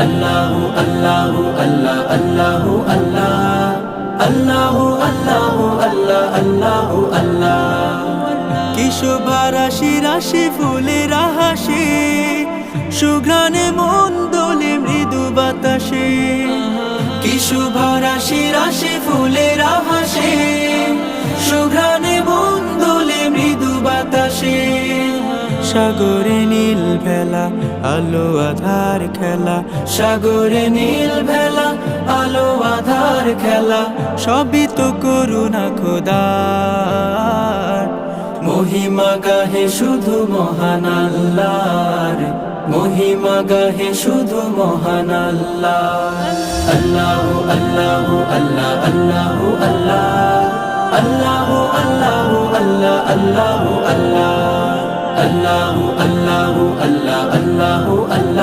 আল্লাহু আল্লাহু আল্লাহ আল্লাহু আল্লাহ আল্লাহু আল্লাহু আল্লাহ আল্লাহু আল্লাহ। কি শোভা রাশি রাশি ফুলের হাসি, সুঘ্রাণে মন দোলে মৃদু বাতাসে। কি শোভা রাশি রাশি ফুলের হাসি, সুঘ্রাণে মন দোলে মৃদু বাতাসে। সাগরে নীল ভেলা আলো আধার খেলা, সাগরে নীল ভেলা আলো আধার খেলা। সবই তো করুণা খোদার, মহিমা গাহে শুধু মহান আল্লাহর, মহিমা গাহে শুধু মহান আল্লাহ। আল্লাহু আল্লাহু আল্লাহ আল্লাহু আল্লাহ আল্লাহু আল্লাহু আল্লাহ আল্লাহু আল্লাহ আল্লাহু আল্লাহু আল্লাহ আল্লাহু আল্লাহ।